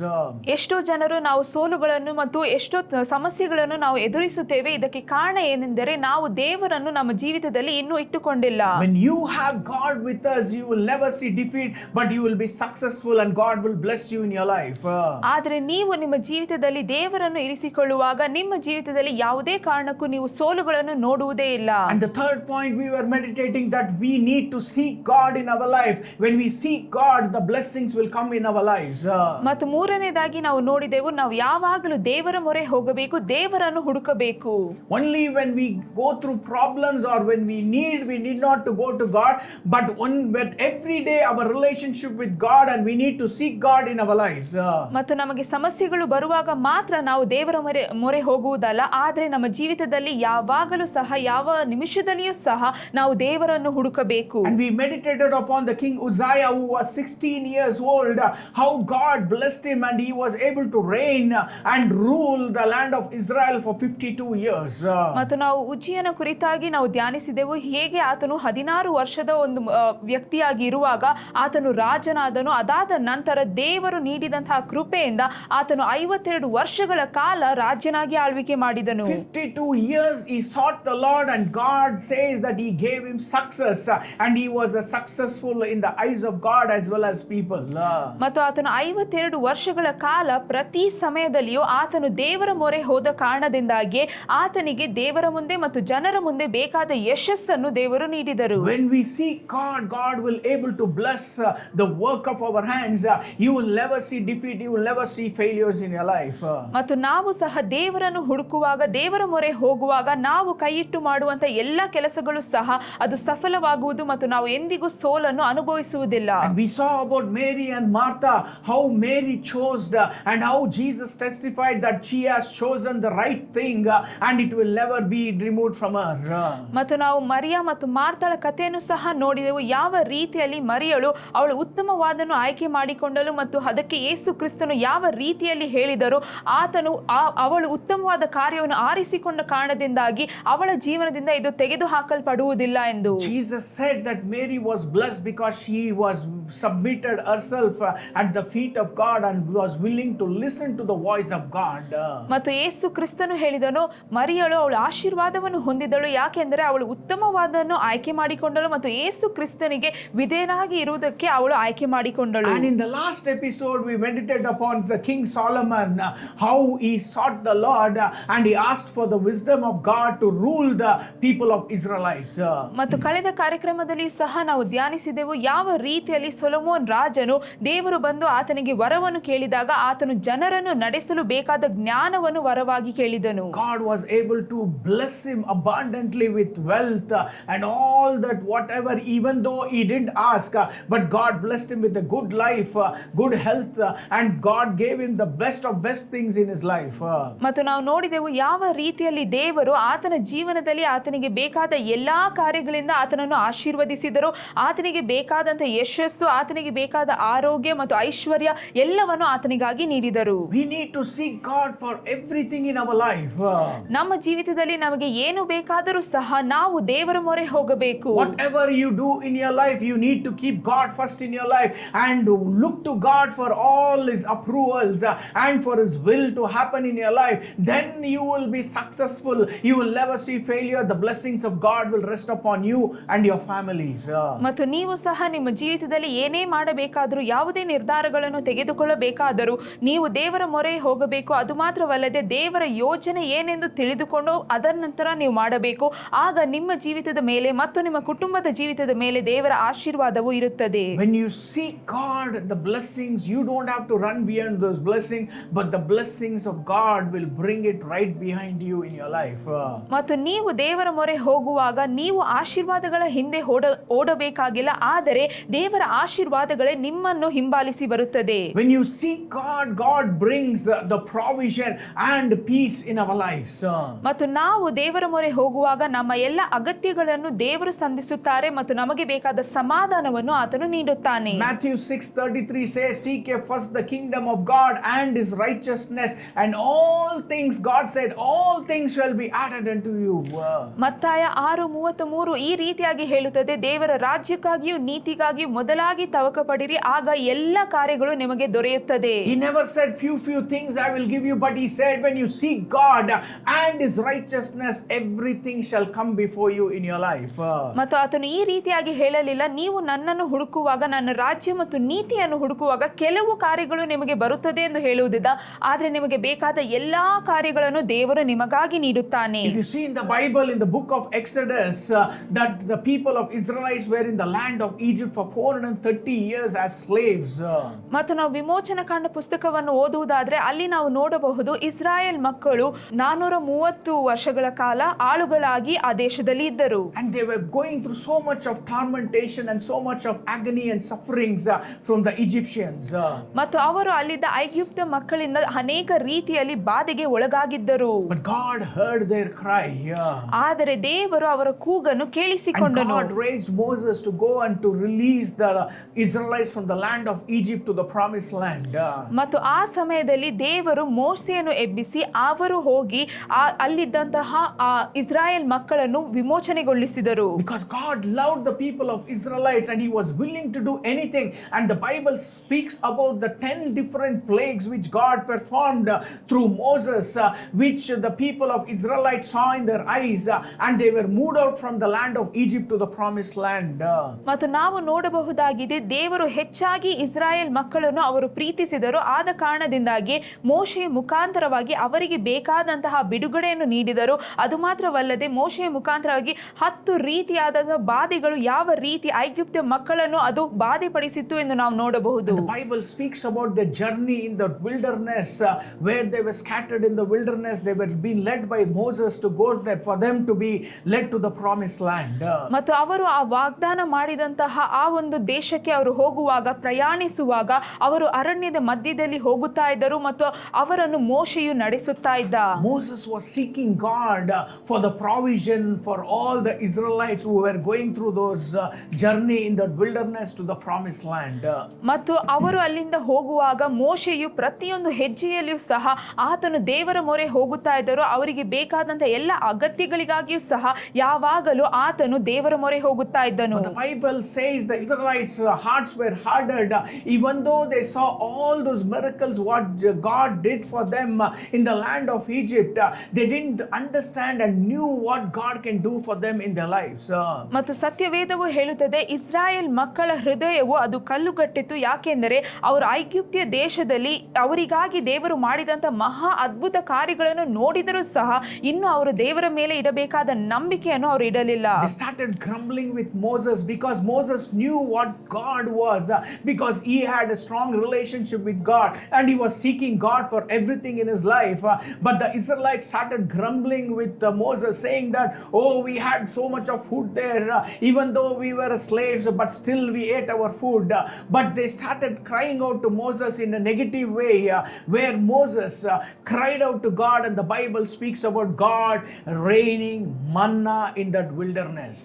ಎಷ್ಟೋ ಜನರು ನಾವು ಸೋಲುಗಳನ್ನು ಮತ್ತು ಎಷ್ಟೋ ಸಮಸ್ಯೆಗಳನ್ನು ನಾವು ಎದುರಿಸುತ್ತೇವೆ. ಇದಕ್ಕೆ ಕಾರಣ ಏನೆಂದರೆ ನಾವು ದೇವರನ್ನು ನಮ್ಮ ಜೀವಿತದಲ್ಲಿ ಇನ್ನೂ ಇಟ್ಟುಕೊಂಡಿಲ್ಲ. When you have God with us, you will never see defeat, but you will be successful and God will bless you in your life. ಆದರೆ ನೀವು ನಿಮ್ಮ ಜೀವಿತದಲ್ಲಿ ದೇವರನ್ನು ಇರಿಸಿಕೊಳ್ಳುವಾಗ ನಿಮ್ಮ ಜೀವಿತದಲ್ಲಿ ಯಾವುದೇ ಕಾರಣಕ್ಕೂ ನೀವು ಸೋಲುಗಳನ್ನು ನೋಡುವುದೇ ಇಲ್ಲ. And the third point, we were meditating that we need to seek God in our life. When we seek God, the blessings will come in our lives. ಮತ್ತು ಮೂರನೇದಾಗಿ ನಾವು ನೋಡಿದೆವು, ನಾವು ಯಾವಾಗಲೂ ದೇವರ ಮೊರೆ ಹೋಗಬೇಕು, ದೇವರನ್ನು ಹುಡುಕಬೇಕು. Only when we go through problems or when we need not to go to God, but every day our relationship with God, and we need to seek God in our lives. ಮತ್ತು ನಮಗೆ ಸಮಸ್ಯೆಗಳು ಬರುವಾಗ ಮಾತ್ರ ನಾವು ದೇವರ ಮೊರೆ ಹೋಗುವುದಲ್ಲ, ಆದರೆ ನಮ್ಮ ಜೀವಿತದಲ್ಲಿ ಯಾವಾಗಲೂ ಸಹ ಯಾವ ನಿಮಿಷದಲ್ಲಿಯೂ ಸಹ ನಾವು ದೇವರನ್ನು ಹುಡುಕಬೇಕು. And we meditated upon the king Uzziah, who was 16 years old, how God blessed him and he was able to reign and rule the land of Israel for 52 years. ಮತ್ತು ನಾವು ಉಜ್ಜಿಯನ ಕುರಿತಾಗಿ ನಾವು ಧ್ಯಾನಿಸಿದೆವು, ಹೇಗೆ ಆತನು 16 ವರ್ಷದ ಒಂದು ವ್ಯಕ್ತಿಯಾಗಿ ಇರುವಾಗ ಆತನು ರಾಜನಾದನು. ಅದಾದ ನಂತರ ದೇವರು ನೀಡಿದಂತಹ ಕೃಪೆಯಿಂದ ಆತನು 52 ವರ್ಷಗಳ ಕಾಲ ರಾಜ್ಯನಾಗಿ ಆಳ್ವಿಕೆ ಮಾಡಿದನು. 52 years he sought the Lord, and God says that he gave him success, and he was successful in the eyes of God as well as people. ಮತ್ತು ಆತನು 52 ವರ್ಷಗಳ ಕಾಲ ಪ್ರತಿ ಸಮಯದಲ್ಲಿಯೂ ಆತನು ದೇವರ ಮೊರೆ ಹೋದ ಕಾರಣದಿಂದಾಗಿ ಆತನಿಗೆ ದೇವರ ಮುಂದೆ ಮತ್ತು ಜನರ ಮುಂದೆ ಬೇಕಾದ ಯಶಸ್ಸನ್ನು ದೇವರು ನೀಡಿದರು. When we seek God, God will able to bless the work of our hands. You will never see defeat, you will never see failures in your life. ಮತ್ತು ನಾವು ಸಹ ದೇವರನ್ನು ಹುಡುಕುವಾಗ, ದೇವರ ಮೊರೆ ಹೋಗುವಾಗ ನಾವು ಕೈಯಿಟ್ಟು ಮಾಡುವಂತ ಎಲ್ಲ ಕೆಲಸಗಳು ಸಹ ಅದು ಸಫಲವಾಗುವುದು ಮತ್ತು ನಾವು ಎಂದಿಗೂ ಸೋಲನ್ನು ಅನುಭವಿಸುವುದಿಲ್ಲ. And we saw about Mary and Martha, how Mary chose and how Jesus testified that she has chosen the right thing and it will never be removed from her. ಮತ್ತು ನಾವು ಮರಿಯಾ ಮತ್ತು ಮಾರ್ಥಳ ಕಥೆಯನ್ನು ಸಹ ನೋಡಿದೆವು, ಯಾವ ರೀತಿಯಲ್ಲಿ ಮರಿಯಳು ಅವಳು ಉತ್ತಮವಾದನ್ನು ಆಯ್ಕೆ ಮಾಡಿಕೊಂಡಳು ಮತ್ತು ಅದಕ್ಕೆ ಯೇಸು ಕ್ರಿಸ್ತನು ಯಾವ ರೀತಿಯಲ್ಲಿ ಹೇಳಿದರು, ಆತನು ಅವಳು ಉತ್ತಮವಾದ ಕಾರ್ಯವನ್ನು ಆರಿಸಿಕೊಂಡ ಕಾರಣದಿಂದಾಗಿ ಅವಳ ಜೀವನದಿಂದ ಇದು ತೆಗೆದು ಹಾಕಲ್ಪಡುವುದಿಲ್ಲ ಎಂದು. Jesus said that Mary was blessed because she was submitted herself at the feet of God and was willing to listen to the voice of God. ಮತ್ತು ಯೇಸು ಕ್ರಿಸ್ತನು ಹೇಳಿದನು, ಮರಿಯಳು ಅವಳು ಆಶೀರ್ವಾದವನ್ನು ಹೊಂದಿದಳು, ಯಾಕೆಂದರೆ ಅವಳು ಉತ್ತಮವಾದನ್ನು ಆಯ್ಕೆ ಮಾಡಿಕೊಂಡಳು ಮತ್ತು ಯೇಸು ಕ್ರಿಸ್ತನಿಗೆ ವಿಧೇಯನಾಗಿ ಇರುವುದಕ್ಕೆ ಅವಳು ಆಯ್ಕೆ ಮಾಡಿಕೊಂಡಳು. And in the last episode episode we meditated upon the King Solomon, how he sought the Lord and he asked for the wisdom of God to rule the people of Israelites. ಮತ್ತು ಕಳೆದ ಕಾರ್ಯಕ್ರಮದಲ್ಲಿ ಸಹ ನಾವು ಧ್ಯಾನಿಸಿದೆವು ಯಾವ ರೀತಿಯಲ್ಲಿ ಸೊಲೊಮೋನ್ ರಾಜನು ದೇವರು ಬಂದು ಆತನಿಗೆ ವರವನ್ನು ಕೇಳಿದಾಗ ಆತನು ಜನರನ್ನು ನಡೆಸಲು ಬೇಕಾದ ಜ್ಞಾನವನ್ನು ವರವಾಗಿ ಕೇಳಿದನು. God was able to bless him abundantly with wealth and all that whatever, even though he didn't ask, but God blessed him with a good life, good health, and God gave him the best of best things in his life. ಮತ್ತು ನಾವು ನೋಡಿದೆವು ಯಾವ ರೀತಿಯಲ್ಲಿ ದೇವರು ಆತನ ಜೀವನದಲ್ಲಿ ಆತನಿಗೆ ಬೇಕಾದ ಎಲ್ಲಾ ಕಾರ್ಯಗಳಿಂದ ಆತನನ್ನು ಆಶೀರ್ವದಿಸಿದರು. ಆತನಿಗೆ ಬೇಕಾದಂತ ಯಶಸ್ಸು, ಆತನಿಗೆ ಬೇಕಾದ ಆರೋಗ್ಯ ಮತ್ತು ಐಶ್ವರ್ಯ ಎಲ್ಲವನ್ನು ಆತನಿಗಾಗಿ ನೀಡಿದರು. We need to seek God for everything in our life. ನಮ್ಮ ಜೀವಿತದಲ್ಲಿ ನಮಗೆ ಏನು ಬೇಕಾದರೂ ಸಹ ನಾವು ದೇವರ ಮೊರೆ ಹೋಗಬೇಕು. Whatever you do in your life, you need to keep God first in your life and look to God for all his approvals and for his will to happen in your life. Then you will be successful. You will never see failure. The blessings of God will rest upon you and your families. ಮತ್ತು ನೀವು ಸಹ ನಿಮ್ಮ ಜೀವಿತದಲ್ಲಿ ಏನೇ ಮಾಡಬೇಕಾದರೂ, ಯಾವುದೇ ನಿರ್ಧಾರಗಳನ್ನು ತೆಗೆದುಕೊಳ್ಳಬೇಕಾದರೂ ನೀವು ದೇವರ ಮೊರೆ ಹೋಗಬೇಕು. ಅದು ಮಾತ್ರವಲ್ಲದೆ ದೇವರ ಯೋಜನೆ ಏನೆಂದು ತಿಳಿದುಕೊಂಡು ಅದರ ನಂತರ ನೀವು ಮಾಡಬೇಕು. ಆಗ ನಿಮ್ಮ ಜೀವಿತದ ಮೇಲೆ ಮತ್ತು ನಿಮ್ಮ ಕುಟುಂಬದ ಜೀವಿತದ ಮೇಲೆ ದೇವರ ಆಶೀರ್ವಾದವು ಇರುತ್ತದೆ. When you seek God, the blessings, you don't have to run beyond those blessings, but the blessings of God will bring it right behind you in your life. ಮತ್ತು ನೀವು ದೇವರ ಮೊರೆ ಹೋಗುವಾಗ ನೀವು ಆಶೀರ್ವಾದಗಳ ಹಿಂದೆ ಓಡಬೇಕಾಗಿಲ್ಲ, ಆದರೆ ದೇವರ ಆಶೀರ್ವಾದಗಳೇ ನಿಮ್ಮನ್ನು ಹಿಂಬಾಲಿಸಿ ಬರುತ್ತದೆ. When you seek God, God brings the provision and peace in our lives. ಮತ್ತು ನಾವು ದೇವರ ಮೊರೆ ಹೋಗುವಾಗ ನಮ್ಮ ಎಲ್ಲ ಅಗತ್ಯಗಳನ್ನು ದೇವರು ಸಂಧಿಸುತ್ತಾರೆ ಮತ್ತು ನಮಗೆ ಬೇಕಾದ ಸಮಾಧಾನವನ್ನು ಆತನು ನೀಡುತ್ತಾನೆ. Matthew 6:33 says, seek ye first the kingdom of God and his righteousness, and all things, God said, all things shall be added unto you. ಮತ್ತಾಯ 6:33 ಈ ರೀತಿಯಾಗಿ ಹೇಳುತ್ತದೆ, ದೇವರ ರಾಜ್ಯಕ್ಕಾಗಿಯೂ ನೀತಿಗಾಗಿಯೂ ಮೊದಲಾಗಿ ತವಕ ಪಡಿರಿ, ಆಗ ಎಲ್ಲ ಕಾರ್ಯಗಳು ನಿಮಗೆ ದೊರೆಯುತ್ತದೆ. He never said few things I will give you, but he said when you seek God and his righteousness, everything shall come before you in your life. ಮತ್ತು ಆತನು ಈ ರೀತಿಯಾಗಿ ಹೇಳಲಿಲ್ಲ, ನೀವು ನನ್ನನ್ನು ಹುಡುಕುವಾಗ, ನನ್ನ ರಾಜ್ಯ ಮತ್ತು ನೀತಿಯನ್ನು ಹುಡುಕುವಾಗ ಕೆಲವು ಕಾರ್ಯಗಳು ನಿಮಗೆ ಬರುತ್ತದೆ ಎಂದು ಹೇಳುವುದಿಲ್ಲ, ಆದರೆ ನಿಮಗೆ ಬೇಕಾದ ಎಲ್ಲಾ ಕಾರ್ಯಗಳನ್ನು ದೇವರು ನಿಮಗಾಗಿ ನೀಡುತ್ತಾನೆ. If you see in the Bible, in the book of Exodus, that the people of Israelites were in the land of Egypt for 430 years as slaves. ಮತ್ತು ನಾವು ವಿಮೋಚನ ಕಾಂಡ ಪುಸ್ತಕವನ್ನು ಓದುವುದಾದ್ರೆ ಅಲ್ಲಿ ನಾವು ನೋಡಬಹುದು, ಇಸ್ರಾಯೇಲ್ ಮಕ್ಕಳು 430 ವರ್ಷಗಳ ಕಾಲ ಆಳುಗಳಾಗಿ ಆ ದೇಶದಲ್ಲಿ ಇದ್ದರು. And they were going through so much of tormentation and so much of agony and sufferings from the Egyptians. ಮತ್ತು ಅವರು ಅಲ್ಲಿದ್ದ ಐಗುಪ್ತ ಮಕ್ಕಳಿಂದ ಅನೇಕ ರೀತಿಯಲ್ಲಿ ಬಾಧೆಗೆ ಒಳಗಾಗಿದ್ದರು. But God heard their cry. ಆದರೆ ದೇವರು ಅವರ ಕೂಗನ್ನು ಕೇಳಿಸಿಕೊಂಡನು. And God raised Moses to go and to release the Israelites from the land of Egypt to the promised land. ಮತ್ತು ಆ ಸಮಯದಲ್ಲಿ ದೇವರು ಮೋಶೆಯನ್ನು ಎಬ್ಬಿಸಿ ಅವರು ಹೋಗಿ ಅಲ್ಲಿದ್ದಂತಹ ಆ ಇಸ್ರಾಯೇಲ್ ಮಕ್ಕಳನ್ನು ವಿಮೋಚನೆಗೊಳಿಸಿದರು. Because God loved the people of Israelites and he was willing to do anything. And the Bible speaks about the 10 different plagues which God performed through Moses, which the people of Israelites saw in their eyes, and they were moved out from the land of Egypt to the promised land. ಮತ್ತು ನಾವು ನೋಡಬಹುದಾಗಿದೆ, ದೇವರು ಹೆಚ್ಚಾಗಿ ಇಸ್ರಾಯೇಲ್ ಮಕ್ಕಳನ್ನು ಅವರು ಪ್ರೀತಿಸಿದರು. ಆದ ಕಾರಣದಿಂದಾಗಿ ಮೋಶೆಯ ಮುಖಾಂತರವಾಗಿ ಅವರಿಗೆ ಬೇಕಾದಂತಹ ಬಿಡುಗಡೆಯನ್ನು ನೀಡಿದರು. ಅದು ಮಾತ್ರವಲ್ಲದೆ ಮೋಶೆಯ ಮುಖಾಂತರವಾಗಿ 10 ರೀತಿಯಾದ ಬಾಧೆಗಳು ಯಾವ ರೀತಿ ಐಗುಪ್ತ ಮಕ್ಕಳನ್ನು ಅದು ಬಾಧೆಪಡಿಸಿತ್ತು ಎಂದು ನಾವು ನೋಡಬಹುದು. The Bible speaks about the journey in the wilderness, where they were scattered in the wilderness. They were being led by Moses to go there for them to be led to the promised land. ಮತ್ತು ಅವರು ಆ ವಾಗ್ದಾನ ಮಾಡಿದಂತಹ ಆ ಒಂದು ದೇಶಕ್ಕೆ ಅವರು ಹೋಗುವಾಗ, ಪ್ರಯಾಣಿಸುವಾಗ ಅವರು ಅರಣ್ಯದ ಮಧ್ಯದಲ್ಲಿ ಹೋಗುತ್ತಾ ಇದ್ದರು ಮತ್ತು ಅವರನ್ನು ಮೋಶೆಯು ನಡೆಸುತ್ತಾ ಇದ್ದ. Moses was seeking God for the provision for all the Israelites who were going through those journey in the wilderness to the promised land. ಮತ್ತು ಅವರು ಅಲ್ಲಿಂದ ಹೋಗುವಾಗ ಮೋಶೆಯು ಪ್ರತಿಯೊಂದು ಹೆಜ್ಜೆಯಲ್ಲಿಯೂ ಸಹ ಆತನು ದೇವರ ಮೊರೆ ಹೋಗುತ್ತಾ ಇದ್ದರು. ಅವರಿಗೆ ಬೇಕಾದಂತ ಎಲ್ಲ ಅಗತ್ಯಗಳಿಗಾಗಿಯೂ ಸಹ ಯಾವಾಗಲೂ ಆತನು ದೇವರ ಮೊರೆ ಹೋಗುತ್ತಾ ಇದ್ದನು. The Bible says the Israelites' hearts were hardened, even though they saw all those miracles what God did for them in the land of Egypt. They didn't understand and knew what God can do for them in their lives. ಮತ್ತು ಸತ್ಯವೇದವು ಹೇಳುತ್ತದೆ, ಇಸ್ರಾಯೇಲ್ ಮಕ್ಕಳ ಹೃದಯವು ಅದು ಕಲ್ಲುಗಟ್ಟಿತು. ಯಾಕೆಂದರೆ ಯಾಕೆಂದರೆ ಅವರು ಐಗುಪ್ತ್ಯ ದೇಶದಲ್ಲಿ ಅವರಿಗಾಗಿ ದೇವರು ಮಾಡಿದಂಥ ಮಹಾ ಅದ್ಭುತ ಕಾರ್ಯಗಳನ್ನು ನೋಡಿದರೂ ಸಹ ಇನ್ನು ಅವರು ದೇವರ ಮೇಲೆ ಇಡಬೇಕಾದ ನಂಬಿಕೆಯನ್ನು ಅವರು ಇಡಲಿಲ್ಲ. They started grumbling with Moses because Moses knew what God was, because he had a strong relationship with God and he was seeking God for everything in his life. But the Israelites started grumbling with Moses, saying that, oh, we had so much of food there, even though we were slaves, but still we ate our food. But they started crying out to Moses in a negative way, where Moses cried out to God, and the Bible speaks about God raining manna in that wilderness.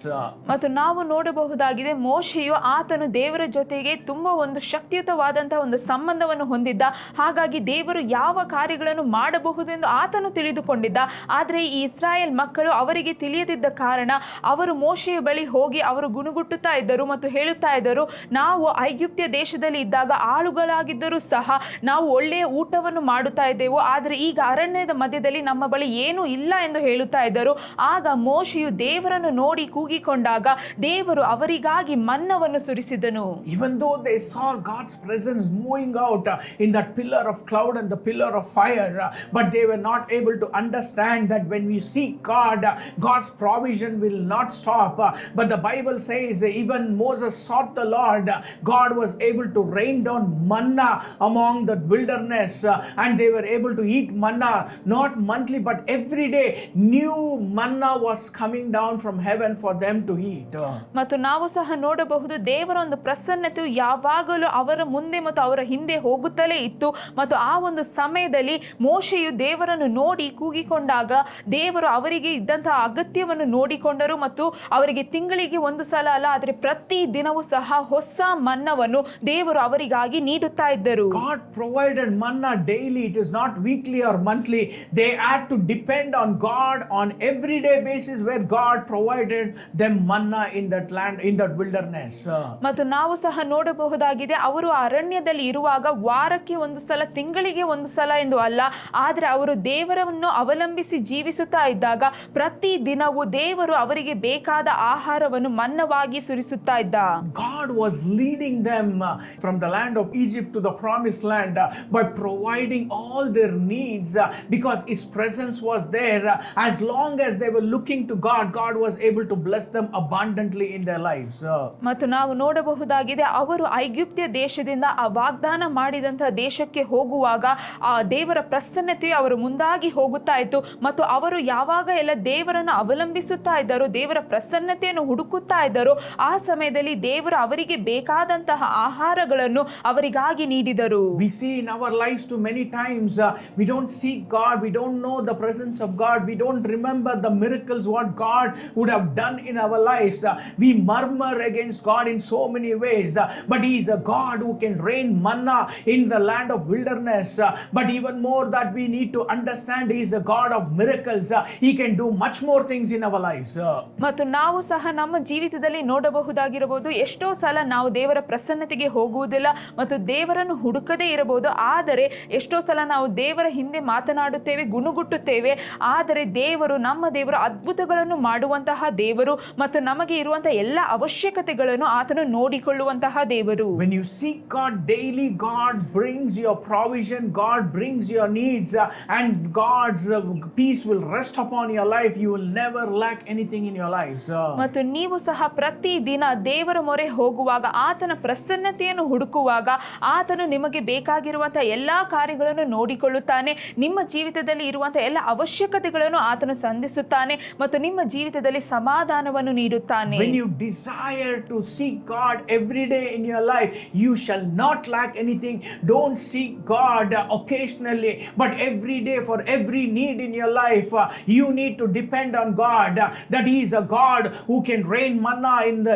ಮತ್ತು ನಾವು ನೋಡಬಹುದಾಗಿದೆ, ಮೋಶೆಯು ಆತನು ದೇವರ ಜೊತೆಗೆ ತುಂಬಾ ಒಂದು ಶಕ್ತಿಯುತವಾದಂತಹ ಒಂದು ಸಂಬಂಧವನ್ನು ಹೊಂದಿದ್ದ. ಹಾಗಾಗಿ ದೇವರು ಯಾವ ಕಾರ್ಯಗಳನ್ನು ಮಾಡಬಹುದೆಂದು ಆತನು ತಿಳಿದುಕೊಂಡಿದ್ದ. ಆದರೆ ಈ ಇಸ್ರಾಯೇಲ್ ಮಕ್ಕಳು ಅವರಿಗೆ ತಿಳಿಯದಿದ್ದ ಕಾರಣ ಅವರು ಮೋಶೆಯ ಬಳಿ ಹೋಗಿ ಅವರು ಗುಣಗುಟ್ಟುತ್ತಾ ಇದ್ದರು ಮತ್ತು ಹೇಳುತ್ತಾ ಇದ್ದರು, ನಾವು ಐಗುಪ್ತ್ಯ ದೇಶದಲ್ಲಿ ಇದ್ದಾಗ ಆಳುಗಳಾಗಿದ್ದರೂ ಸಹ ನಾವು ಒಳ್ಳೆಯ ಊಟವನ್ನು ಮಾಡುತ್ತಾ ಇದ್ದೆವು, ಆದರೆ ಈಗ ಅರಣ್ಯದ ಮಧ್ಯದಲ್ಲಿ ನಮ್ಮ ಬಳಿ ಏನೂ ಇಲ್ಲ ಎಂದು ಹೇಳುತ್ತಾ ಇದ್ದರು. ಆಗ ಮೋಶೆಯು ದೇವರನ್ನು ನೋಡಿ ಕೂಗಿಕೊಂಡಾಗ ದೇವರು ಅವರಿಗಾಗಿ ಮನ್ನವನ್ನು ಸುರಿಸಿದನು. Even though they saw God's presence moving out in that pillar of cloud and the pillar of fire, but they were not able to understand that when we seek God, God's provision will not stop. But the Bible says even Moses sought the Lord, God was able to rain down manna among the wilderness, and they were able to eat manna not monthly but every day. New manna was coming down from heaven for them to eat. ಮತ್ತು ನಾವು ಸಹ ನೋಡಬಹುದು, ದೇವರ ಒಂದು ಪ್ರಸನ್ನತೆಯು ಯಾವಾಗಲೂ ಅವರ ಮುಂದೆ ಮತ್ತು ಅವರ ಹಿಂದೆ ಹೋಗುತ್ತಲೇ ಇತ್ತು. ಮತ್ತು ಆ ಒಂದು ಸಮಯದಲ್ಲಿ ಮೋಶೆಯು ದೇವರನ್ನು ನೋಡಿ ಕೂಗಿಕೊಂಡಾಗ ದೇವರು ಅವರಿಗೆ ಇದ್ದಂತಹ ಅಗತ್ಯವನ್ನು ನೋಡಿಕೊಂಡರು ಮತ್ತು ಅವರಿಗೆ ತಿಂಗಳಿಗೆ ಒಂದು ಸಲ ಅಲ್ಲ, ಆದರೆ ಪ್ರತಿ ದಿನವೂ ಸಹ ಹೊಸ ಮನ್ನವನ್ನು ದೇವರು ಅವರಿಗಾಗಿ ನೀಡುತ್ತಾ ಇದ್ದರು. God provided manna daily. It is not weekly or monthly. They had to depend on God on everyday basis, where God provided them manna in that land, in that wilderness. ಮತ್ತು ನಾವು ಸಹ ನೋಡಬಹುದಾಗಿದೆ, ಅವರು ಅರಣ್ಯದಲ್ಲಿ ಇರುವಾಗ ವಾರಕ್ಕೆ ಒಂದು ಸಲ, ತಿಂಗಳಿಗೆ ಒಂದು ಸಲ ಎಂದು ಅಲ್ಲ, ಆದರೆ ಅವರು ದೇವರನ್ನು ಅವಲಂಬಿಸಿ ಜೀವಿಸುತ್ತಾ ಇದ್ದಾಗ ಪ್ರತಿ ದಿನವೂ ದೇವರು ಅವರಿಗೆ ಬೇಕಾದ ಆಹಾರವನ್ನು ಮನ್ನವಾಗಿ ಸುರಿಸುತ್ತಾ ಇದ್ದ. God was leading them from the land of Egypt to the promised land by providing all their needs, because his presence was there. As long as they were looking to God, God was able to bless them abundantly in their lives. ಮತ್ತು ನಾವು ನೋಡಬಹುದಾಗಿದೆ, ಅವರು ಐಗುಪ್ತ್ಯ ದೇಶದಿಂದ ಆ ವಾಗ್ದಾನ ಮಾಡಿದಂತಹ ದೇಶಕ್ಕೆ ಹೋಗುವಾಗ ಆ ದೇವರ ಪ್ರಸನ್ನತೆಯು ಅವರು ಮುಂದಾಗಿ ಹೋಗುತ್ತಾ ಇತ್ತು. ಮತ್ತು ಅವರು ಯಾವಾಗ ಎಲ್ಲ ದೇವರನ್ನು ಅವಲಂಬಿಸುತ್ತಾ ಇದ್ದರು, ದೇವರ ಪ್ರಸನ್ನತೆಯನ್ನು ಹುಡುಕುತ್ತಾ ಇದ್ದರು, ಆ ಸಮಯದಲ್ಲಿ ದೇವರು ಅವರಿಗೆ ಬೇಕಾದಂತಹ ಆಹಾರಗಳನ್ನು ಅವರಿಗಾಗಿ ನೀಡಿದರು. We see in our lives too many times we don't seek God, we don't know the presence of God, we don't remember the miracles what God would have done in our lives. We murmur against God in so many ways, but he is a God who can rain manna in the land of wilderness. But even more that we need to understand, he is a God of miracles. He can do much more things in our lives. ಮತ್ತು ನಾವು ಸಹ ನಮ್ಮ ಜೀವಿತದಲ್ಲಿ ನೋಡಬಹುದಾಗಿರಬಹುದು, ಎಷ್ಟೋ ಸಲ ನಾವು ದೇವರ ಪ್ರಸನ್ನತೆಗೆ ಹೋಗುವುದಿಲ್ಲ ಮತ್ತು ದೇವರನ್ನು ಹುಡುಕದೇ ಇರಬಹುದು. ಆದರೆ ಎಷ್ಟೋ ಸಲ ನಾವು ದೇವರ ಹಿಂದೆ ಮಾತನಾಡುತ್ತೇವೆ, ಗುಣಗುಟ್ಟುತ್ತೇವೆ, ಆದರೆ ದೇವರು, ನಮ್ಮ ದೇವರು ಅದ್ಭುತಗಳನ್ನು ಮಾಡುವಂತಹ ದೇವರು ಮತ್ತು ನಮಗೆ ಇರುವಂತಹ ಎಲ್ಲ ಅವಶ್ಯಕತೆಗಳನ್ನು ಆತನು ನೋಡಿಕೊಳ್ಳುವಂತಹ ದೇವರು. When you seek God daily, God brings your provision, God brings your needs, and God's peace will rest upon your life. You will never lack anything in your lives. ಮತ್ತು ನೀವು ಸಹ ಪ್ರತಿ ದಿನ ದೇವರ ಮೊರೆ ಹೋಗುವಾಗ, ಆತನ ಪ್ರಸನ್ನತೆಯನ್ನು ಹುಡುಕುವಾಗ, ಆತನು ನಿಮಗೆ ಬೇಕಾಗಿರುವಂತಹ ಎಲ್ಲಾ ಕಾರ್ಯಗಳನ್ನು ನೋಡಿಕೊಳ್ಳುತ್ತಾನೆ. ನಿಮ್ಮ ಜೀವಿತದಲ್ಲಿ ಇರುವಂತಹ ಎಲ್ಲ ಅವಶ್ಯಕತೆಗಳನ್ನು ಆತನು ಸಂಧಿಸುತ್ತಾನೆ ಮತ್ತು ನಿಮ್ಮ ಜೀವಿತದಲ್ಲಿ ಸಮಾಧಾನವನ್ನು ನೀಡುತ್ತಾನೆ. When you desire to seek God every day in your life, you shall not lack anything. Don't seek God occasionally, but every day for every need in your life. You need to depend on God, that he is a God who can rain manna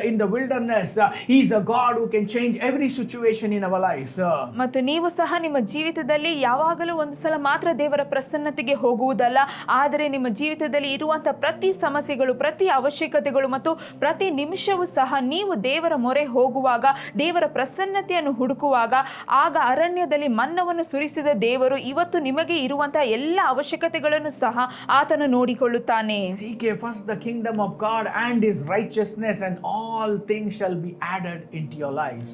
in the wilderness. He is a God who can change every situation in our lives. ಮತ್ತು ನೀವು ಸಹ ನಿಮ್ಮ ಜೀವಿತದಲ್ಲಿ ಯಾವಾಗಲೂ ಒಂದು ಸಲ ಮಾತ್ರ ದೇವರ ಪ್ರಸನ್ನತೆಗೆ ಹೋಗುವುದಲ್ಲ, ಆದರೆ ನಿಮ್ಮ ಜೀವಿತದಲ್ಲಿ ಇರುವಂತಹ ಪ್ರತಿ ಸಮಸ್ಯೆಗಳು, ಪ್ರತಿ ಅವಶ್ಯಕತೆಗಳು ಮತ್ತು ಪ್ರತಿ ನಿಮಿಷವೂ ಸಹ ನೀವು ದೇವರ ಮೊರೆ ಹೋಗುವಾಗ, ದೇವರ ಪ್ರಸನ್ನತೆಯನ್ನು ಹುಡುಕುವಾಗ, ಆಗ ಅರಣ್ಯದಲ್ಲಿ ಮನ್ನವನ್ನು ಸುರಿಸಿದ ದೇವರು ಇವತ್ತು ನಿಮಗೆ ಇರುವಂತಹ ಎಲ್ಲ ಅವಶ್ಯಕತೆಗಳನ್ನು ಸಹ ಆತನು ನೋಡಿಕೊಳ್ಳುತ್ತಾನೆ. Seek ye first the kingdom of God and his righteousness, and all things shall be added into your lives.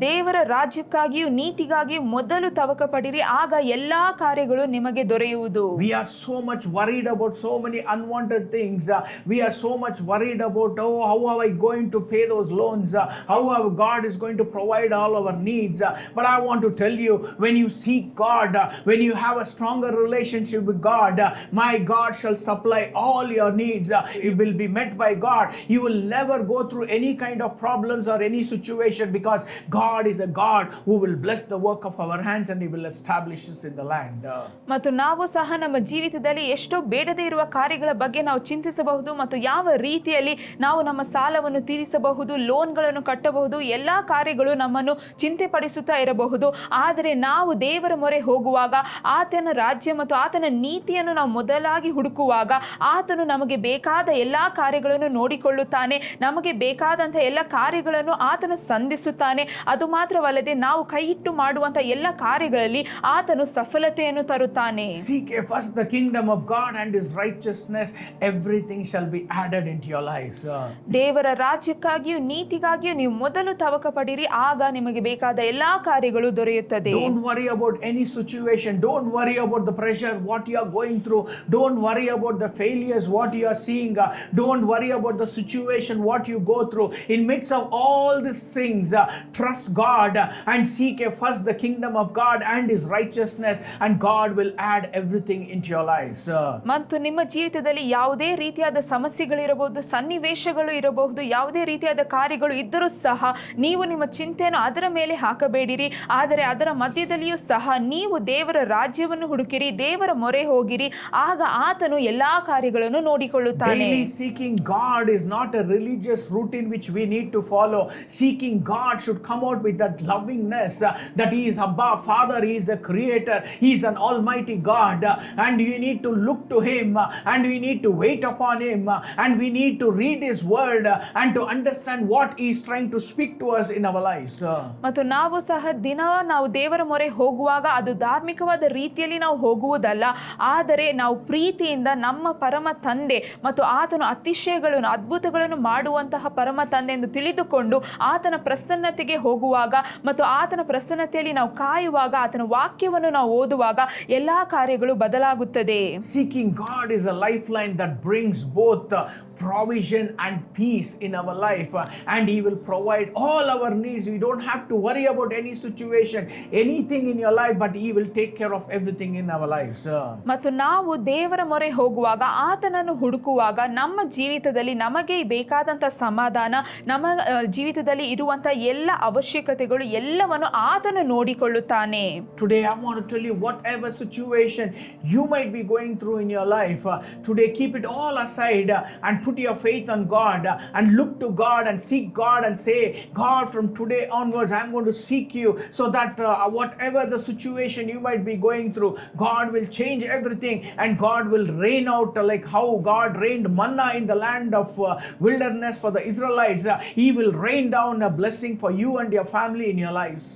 ದೇವರ ರಾಜ್ಯಕ್ಕಾಗಿಯೂ ನೀತಿಗಾಗಿಯೂ ಮೊದಲು ತವಕ ಪಡಿರಿ, ಆಗ ಎಲ್ಲಾ ಕಾರ್ಯಗಳು ನಿಮಗೆ ದೊರೆಯುವುದು. We are so much worried about so many unwanted things. We are so much worried about, how am I going to pay those loans? How God is going to provide all our needs? But I want to tell you, when you seek God, when you have a stronger relationship with God, my God shall supply all your needs. You will be met by God. You will never go through any kind of problems or any situation, because God is a God who will bless the work of our hands and He will establish us in the land. ಮತ್ತು ನಾವು ಸಹ ನಮ್ಮ ಜೀವಿತದಲ್ಲಿ ಎಷ್ಟೋ ಬೇಡದೇ ಇರುವ ಕಾರ್ಯಗಳ ಬಗ್ಗೆ ನಾವು ಚಿಂತಿಸಬಹುದು ಮತ್ತು ಯಾವ ರೀತಿಯಲ್ಲಿ ನಾವು ನಮ್ಮ ಸಾಲವನ್ನು ತೀರಿಸಬಹುದು, ಲೋನ್ಗಳನ್ನು ಕಟ್ಟಬಹುದು, ಎಲ್ಲಾ ಕಾರ್ಯಗಳು ನಮ್ಮನ್ನು ಚಿಂತೆ ಪಡಿಸುತ್ತಾ ಇರಬಹುದು. ಆದರೆ ನಾವು ದೇವರ ಮೊರೆ ಹೋಗುವಾಗ, ಆತನ ರಾಜ್ಯ ಮತ್ತು ಆತನ ನೀತಿಯನ್ನು ನಾವು ಮೊದಲಾಗಿ ಹುಡುಕುವಾಗ, ಆತನು ನಮಗೆ ಬೇಕಾದ ಎಲ್ಲಾ ಕಾರ್ಯಗಳನ್ನು ನೋಡಿಕೊಳ್ಳುತ್ತಾನೆ. ನಮಗೆ ಬೇಕಾದಂಥ ಎಲ್ಲ ಕಾರ್ಯಗಳನ್ನು ಆತನು ಸಂಧಿಸುತ್ತಾನೆ. ಅದು ಮಾತ್ರವಲ್ಲದೆ ನಾವು ಕೈ ಇಟ್ಟು ಮಾಡುವಂಥ ಎಲ್ಲ ಕಾರ್ಯಗಳಲ್ಲಿ ಆತನು ಸಫಲತೆಯನ್ನು ತರುತ್ತಾನೆ. Seek first the kingdom of God and His righteousness, everything shall be added into your lives. ದೇವರ ರಾಜ್ಯಕ್ಕಾಗಿಯೂ ನೀತಿಗಾಗಿಯೂ ನೀವು ಮೊದಲು ತವಕ ಪಡಿರಿ, ಆಗ ನಿಮಗೆ ಬೇಕಾದ ಎಲ್ಲಾ ಕಾರ್ಯಗಳು ದೊರೆಯುತ್ತದೆ. Don't worry about any situation. Don't worry about the pressure what you are going through. Don't worry about the failures what you are seeing. Don't worry about the situation what you go through. In midst of all these things, trust God and seek first the kingdom of God and His righteousness, and God will add everything into your lives. ಮತ್ತು ನಿಮ್ಮ ಜೀವಿತದಲ್ಲಿ ಯಾವುದೇ ರೀತಿಯಾದ ಸಮಸ್ಯೆಗಳಿರಬಹುದು, ಸನ್ನಿವೇಶಗಳು ಇರಬಹುದು, ಯಾವುದೇ ರೀತಿಯಾದ ಕಾರ್ಯಗಳು ಇದ್ದರೂ ಸಹ ನೀವು ನಿಮ್ಮ ಚಿಂತೆಯನ್ನು ಅದರ ಮೇಲೆ ಹಾಕಬೇಡಿರಿ. ಆದರೆ ಅದರ ಮಧ್ಯದಲ್ಲಿಯೂ ಸಹ ನೀವು ದೇವರ ರಾಜ್ಯವನ್ನು ಹುಡುಕಿರಿ, ದೇವರ ಮೊರೆ ಹೋಗಿರಿ, ಆಗ ಆತನು ಎಲ್ಲಾ ಕಾರ್ಯಗಳನ್ನು ನೋಡಿಕೊಳ್ಳುತ್ತಾನೆ. Daily seeking God is not a religious routine which we need to follow. Seeking God should come out with that lovingness, that He is Abba Father, He is a creator, He is an almighty God, and we need to look to Him, and we need to wait upon Him, and we need to read His word and to understand what He is trying to speak to us in our lives. ಮತ್ತು ನಾವು ಸಹ ದಿನ ನಾವು ದೇವರ ಮೊರೆ ಹೋಗುವಾಗ ಅದು ಧಾರ್ಮಿಕವಾದ ರೀತಿಯಲ್ಲಿ ನಾವು ಹೋಗುವುದಲ್ಲ, ಆದರೆ ನಾವು ಪ್ರೀತಿಯಿಂದ ನಮ್ಮ ಪರಮ ತಂದೆ ಮತ್ತು ಆತನು ಅತಿಶಯಗಳನ್ನು ಅದ್ಭುತಗಳನ್ನು ಮಾಡುವಂತಹ ಪರಮ ತಂದೆ ಎಂದು ತಿಳಿದುಕೊಂಡು ಆತನ ಪ್ರಸನ್ನತೆಗೆ ಹೋಗುವಾಗ ಮತ್ತು ಆತನ ಪ್ರಸನ್ನತೆಯಲ್ಲಿ ನಾವು ಕಾಯುವಾಗ, ಆತನ ವಾಕ್ಯವನ್ನು ನಾವು ಓದುವಾಗ ಎಲ್ಲಾ ಕಾರ್ಯಗಳು ಬದಲಾಗುತ್ತದೆ. Seeking God is a lifeline that brings both provision and peace in our life, and He will provide all our needs. You don't have to worry about any situation, anything in your life, but He will take care of everything in our lives. ಮತ್ತು ನಾವು ದೇವರ ಮೊರೆ ಹೋಗುವಾಗ, ಆತನನ್ನು ಹುಡುಕುವಾಗ, ನಮ್ಮ ಜೀವಿತದಲ್ಲಿ ನಮಗೆ ಬೇಕಾದಂಥ ಸಮಾಧಾನ, ನಮ್ಮ ಜೀವಿತದಲ್ಲಿ ಇರುವಂಥ ಎಲ್ಲ ಅವಶ್ಯಕತೆಗಳು ಎಲ್ಲವನ್ನು ಆತನು ನೋಡಿಕೊಳ್ಳುತ್ತಾನೆ. Today I want to tell you, whatever situation you might be going through in your life, today keep it all aside and put your faith on God and look to God and seek God and say, God, from today onwards I'm going to seek you, so that whatever the situation you might be going through, God will change everything, and God will rain out like how God rained manna in the land of wilderness for the Israelites. He will rain down a blessing for you and your family in your lives.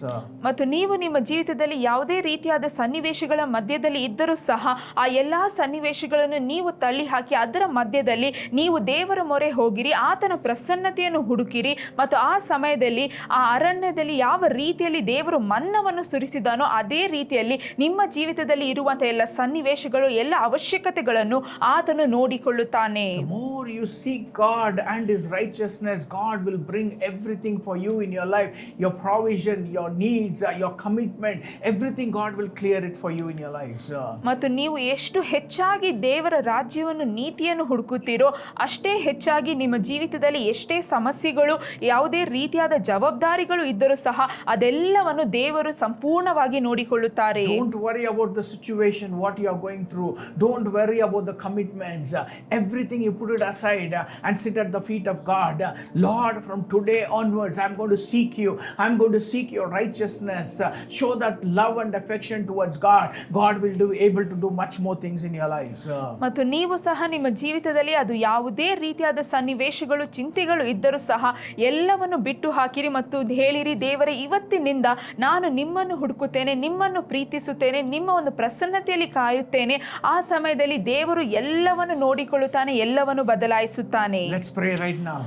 ಮತ್ತು ನೀವು ನಿಮ್ಮ ಜೀವಿತದಲ್ಲಿ ಯಾವುದೇ ರೀತಿಯಾದ ಸನ್ನಿವೇಶಗಳ ಮಧ್ಯದಲ್ಲಿ ಇದ್ದರೂ ಸಹ ಆ ಎಲ್ಲಾ ಸನ್ನಿವೇಶಗಳನ್ನು ನೀವು ತಳ್ಳಿ ಹಾಕಿ ಅದರ ಮಧ್ಯದಲ್ಲಿ ನೀವು ದೇವರ ಮೊರೆ ಹೋಗಿರಿ, ಆತನ ಪ್ರಸನ್ನತೆಯನ್ನು ಹುಡುಕಿರಿ. ಮತ್ತು ಆ ಸಮಯದಲ್ಲಿ ಆ ಅರಣ್ಯದಲ್ಲಿ ಯಾವ ರೀತಿಯಲ್ಲಿ ದೇವರು ಮನ್ನವನ್ನು ಸುರಿಸಿದಾನೋ ಅದೇ ರೀತಿಯಲ್ಲಿ ನಿಮ್ಮ ಜೀವಿತದಲ್ಲಿ ಇರುವಂತಹ ಎಲ್ಲ ಸನ್ನಿವೇಶಗಳು, ಎಲ್ಲ ಅವಶ್ಯಕತೆಗಳನ್ನು ಆತನು ನೋಡಿಕೊಳ್ಳುತ್ತಾನೆ. The more you seek God and His righteousness, God will bring everything for you in your life. Your provision, your needs, your commitment, everything God will clear it for you in your lives. ಮತ್ತು ನೀವು ಎಷ್ಟು ಹೆಚ್ಚಾಗಿ ದೇವರ ರಾಜ್ಯವನ್ನು, ನೀತಿಯನ್ನು ಹುಡುಕುತ್ತೀರೋ ಅಷ್ಟೇ ಹೆಚ್ಚಾಗಿ ನಿಮ್ಮ ಜೀವಿತದಲ್ಲಿ ಎಷ್ಟೇ ಸಮಸ್ಯೆಗಳು, ಯಾವುದೇ ರೀತಿಯಾದ ಜವಾಬ್ದಾರಿಗಳು ಇದ್ದರೂ ಸಹ ಅದೆಲ್ಲವನ್ನು ದೇವರು ಸಂಪೂರ್ಣವಾಗಿ ನೋಡಿಕೊಳ್ಳುತ್ತಾರೆ. Don't worry about the situation what you are going through. Don't worry about the commitments. Everything you put it aside and sit at the feet of God. Lord, from today onwards I'm going to seek you. I'm going to seek your righteousness. Show that love and affection towards God. God will be able to do much more things in your lives. ಮತ್ತು ನೀವು ಸಹ ನಿಮ್ಮ ಜೀವಿತದಲ್ಲಿ ಅದು ಯಾವುದೇ ರೀತಿಯಾದ ಸನ್ನಿವೇಶಗಳು, ಚಿಂತೆಗಳು ಇದ್ದರೂ ಸಹ ಎಲ್ಲವನ್ನು ಬಿಟ್ಟು ಹಾಕಿರಿ ಮತ್ತು ಹೇಳಿರಿ, ದೇವರೇ, ಇವತ್ತಿನಿಂದ ನಾನು ನಿಮ್ಮನ್ನು ಹುಡುಕುತ್ತೇನೆ, ನಿಮ್ಮನ್ನು ಪ್ರೀತಿಸುತ್ತೇನೆ, ನಿಮ್ಮ ಒಂದು ಪ್ರಸನ್ನತೆಯಲ್ಲಿ ಕಾಯುತ್ತೇನೆ. ಆ ಸಮಯದಲ್ಲಿ ದೇವರು ಎಲ್ಲವನ್ನು ನೋಡಿಕೊಳ್ಳುತ್ತಾನೆ, ಎಲ್ಲವನ್ನು ಬದಲಾಯಿಸುತ್ತಾನೆ. Let's pray right now.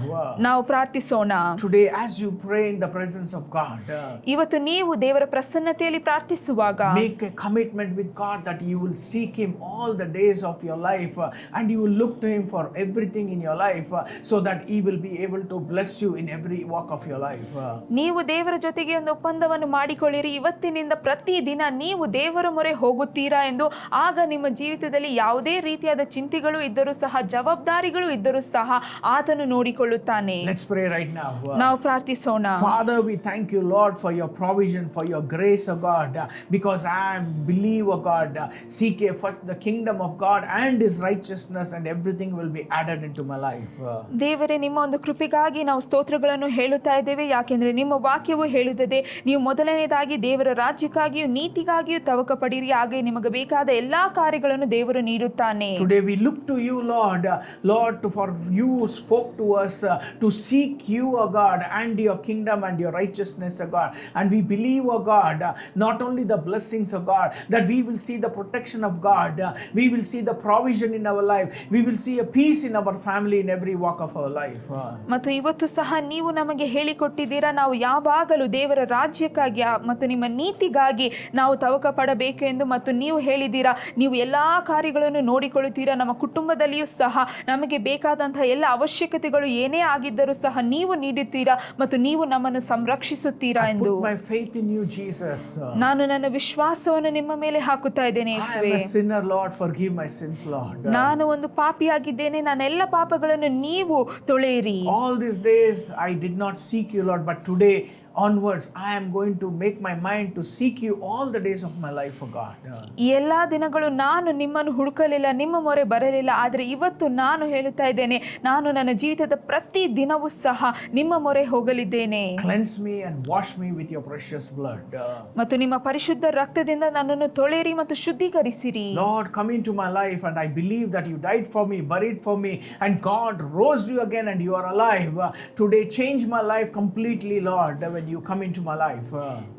ನಾವು ಪ್ರಾರ್ಥಿಸೋಣ. Today, as you pray in the presence of God, God. ಇವತ್ತು ನೀವು ದೇವರ ಪ್ರಸನ್ನತೆಯಲ್ಲಿ ಪ್ರಾರ್ಥಿಸುವಾಗ Make a commitment with God that you will seek Him all the days of your life and you will look to Him for everything in your life so that He will be able to bless you in every walk of your life. ನೀವು ದೇವರ ಜೊತೆಗೆ ಒಂದು ಒಪ್ಪಂದವನ್ನು ಮಾಡಿಕೊಳ್ಳಿರಿ. ಇವತ್ತಿನಿಂದ ಪ್ರತಿದಿನ ನೀವು ದೇವರ ಮೊರೆ ಹೋಗುತ್ತೀರಾ ಎಂದು. ಆಗ ನಿಮ್ಮ ಜೀವಿತದಲ್ಲಿ ಯಾವುದೇ ರೀತಿಯಾದ ಚಿಂತೆಗಳು ಇದ್ದರೂ ಸಹ, ಜವಾಬ್ದಾರಿಗಳು ಇದ್ದರೂ ಸಹ ಆತನು ನೋಡಿಕೊಳ್ಳುತ್ತಾನೆ. Let's pray right now. ನಾವು ಪ್ರಾರ್ಥಿಸೋಣ. Father, we thank you, Lord, for your provision, for your grace, O God, because I believe, O God, seek ye first the kingdom of God and His righteousness, and everything will be added into my life. ದೇವರೇ, ನಿಮ್ಮ ಒಂದು ಕೃಪೆಗಾಗಿ ನಾವು ಸ್ತೋತ್ರಗಳನ್ನು ಹೇಳುತ್ತಾ ಇದ್ದೇವೆ. ಯಾಕೆಂದ್ರೆ ನಿಮ್ಮ ವಾಕ್ಯವು ಹೇಳುತ್ತದೆ, ನೀವು ಮೊದಲನೇದಾಗಿ ದೇವರ ರಾಜ್ಯಕ್ಕಾಗಿಯೂ ನೀತಿಗಾಗಿಯೂ ತವಕ ಪಡಿರಿ, ಹಾಗೆ ನಿಮಗೆ ಬೇಕಾದ ಎಲ್ಲಾ ಕಾರ್ಯಗಳನ್ನು ದೇವರು ನೀಡುತ್ತಾನೆ. Today we look to you, Lord, for you spoke to us to seek you, O God, and your kingdom and your righteousness, O God, and we believe, O God, not only the blessings of God, that we will see the protection of God, we will see the provision in our life, we will see a peace in our family, in every walk of our life. ಮತ್ತು ಇವತ್ತು ಸಹ ನೀವು ನಮಗೆ ಹೇಳಿಕೊಟ್ಟಿದ್ದೀರಾ, ನಾವು ಯಾವಾಗಲೂ ದೇವರ ರಾಜ್ಯಕ್ಕಾಗಿ ಮತ್ತು ನಿಮ್ಮ ನೀತಿಗಾಗಿ ನಾವು ತವಕ ಪಡಬೇಕು ಎಂದು. ಮತ್ತು ನೀವು ಹೇಳಿದ್ದೀರಾ, ನೀವು ಎಲ್ಲಾ ಕಾರ್ಯಗಳನ್ನು ನೋಡಿಕೊಳ್ಳುತ್ತೀರಾ. ನಮ್ಮ ಕುಟುಂಬದಲ್ಲಿಯೂ ಸಹ ನಮಗೆ ಬೇಕಾದಂತಹ ಎಲ್ಲ ಅವಶ್ಯಕತೆಗಳು ಏನೇ ಆಗಿದ್ದರೂ ಸಹ ನೀವು ನೀಡುತ್ತೀರಾ ಮತ್ತು ನೀವು ನಮ್ಮನ್ನು ಸಂರಕ್ಷಿಸುತ್ತೀರಾ ಎಂದು. Put my faith in you, Jesus. ನಾನು ನನ್ನ ವಿಶ್ವಾಸವನ್ನು ನಿಮ್ಮ ಮೇಲೆ ಹಾಕುತ್ತಾ ಇದ್ದೇನೆ I am ಯೇಸುವೇ. a sinner, Lord, forgive my sins, Lord. ನಾನು ಒಂದು ಪಾಪಿಯಾಗಿದ್ದೇನೆ, ನನ್ನ ಎಲ್ಲ ಪಾಪಗಳನ್ನು ನೀವು ತೊಳೆಯಿರಿ. All these days I did not seek you, Lord, but today onwards I am going to make my mind to seek you all the days of my life, O God. ಈ ಎಲ್ಲಾ ದಿನಗಳು ನಾನು ನಿಮ್ಮನ್ನು ಹುಡುಕಲಿಲ್ಲ, ನಿಮ್ಮ ಮೊರೆ ಬರಲಿಲ್ಲ. ಆದರೆ ಇವತ್ತು ನಾನು ಹೇಳುತ್ತಾ ಇದ್ದೇನೆ, ನಾನು ನನ್ನ ಜೀವಿತದ ಪ್ರತಿ ದಿನವೂ ಸಹ ನಿಮ್ಮ ಮೊರೆ ಹೋಗಲಿದ್ದೇನೆ. Cleanse me and wash me with your precious blood. ಮತ್ತು ನಿಮ್ಮ ಪರಿಶುದ್ಧ ರಕ್ತದಿಂದ ನನ್ನನ್ನು ತೊಳೆಯಿರಿ ಮತ್ತು ಶುದ್ಧೀಕರಿಸಿರಿ. Lord, come into my life, and I believe that you died for me, buried for me, and God rose you again, and you are alive. Today change my life completely, Lord, when you come into my life.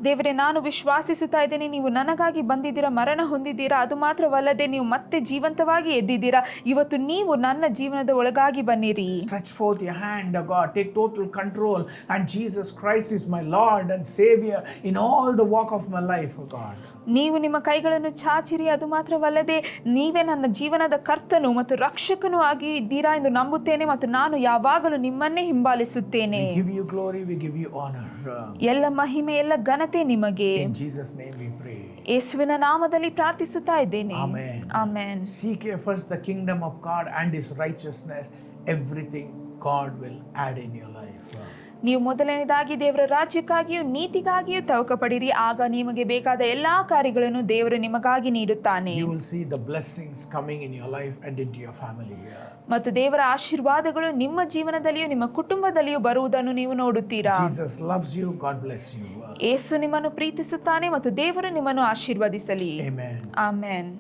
ದೇವರೇ, ನಾನು ವಿಶ್ವಾಸಿಸುತ್ತಾ ಇದ್ದೇನೆ, ನೀವು ನನಗಾಗಿ ಬಂದಿದ್ದೀರಾ, ಮರಣ ಹೊಂದಿದ್ದೀರಾ. ಅದು ಮಾತ್ರವಲ್ಲದೆ ನೀವು ಮತ್ತೆ ಜೀವಂತವಾಗಿ ಎದ್ದಿದ್ದೀರಾ. ಇವತ್ತು ನೀವು ನನ್ನ ಜೀವನದ ಒಳಗಾಗಿ ಬನ್ನಿರಿ. Stretch forth your hand, O God, take total control, and Jesus Christ is my Lord and Savior in all the walk of my life, O God. ನೀವು ನಿಮ್ಮ ಕೈಗಳನ್ನು ಚಾಚಿರಿ. ಅದು ಮಾತ್ರವಲ್ಲದೆ ನೀವೇ ನನ್ನ ಜೀವನದ ಕರ್ತನು ಮತ್ತು ರಕ್ಷಕನೂ ಆಗಿ ಇದ್ದೀರಾ ಎಂದು ನಂಬುತ್ತೇನೆ ಮತ್ತು ನಾನು ಯಾವಾಗಲೂ ನಿಮ್ಮನ್ನೇ ಹಿಂಬಾಲಿಸುತ್ತೇನೆ. We give you glory, we give you honor. ಎಲ್ಲ ಮಹಿಮೆ, ಎಲ್ಲ ಘನತೆ ನಿಮಗೆ. In Jesus' name we pray. ಯೇಸುವಿನ ನಾಮದಲ್ಲಿ ಪ್ರಾರ್ಥಿಸುತ್ತಾ ಇದ್ದೇನೆ. Amen. Amen. Seek ye first the kingdom of God and His righteousness. Everything God will add in your life. ನೀವು ಮೊದಲನೇದಾಗಿ ದೇವರ ರಾಜ್ಯಕ್ಕಾಗಿಯೂ ನೀತಿಗಾಗಿಯೂ ತವಕ ಪಡಿರಿ, ಆಗ ನಿಮಗೆ ಬೇಕಾದ ಎಲ್ಲಾ ಕಾರ್ಯಗಳನ್ನು ದೇವರು ನಿಮಗಾಗಿ ನೀಡುತ್ತಾನೆ. You will see the blessings coming in your life and into your family. ಮತ್ತು ದೇವರ ಆಶೀರ್ವಾದಗಳು ನಿಮ್ಮ ಜೀವನದಲ್ಲಿಯೂ ನಿಮ್ಮ ಕುಟುಂಬದಲ್ಲಿಯೂ ಬರುವುದನ್ನು ನೀವು ನೋಡುತ್ತೀರಾ. Jesus loves you. God bless you. ಯೇಸು ನಿಮ್ಮನ್ನು ಪ್ರೀತಿಸುತ್ತಾನೆ ಮತ್ತು ದೇವರು ನಿಮ್ಮನ್ನು ಆಶೀರ್ವದಿಸಲಿ. Amen. ಆಮೆನ್.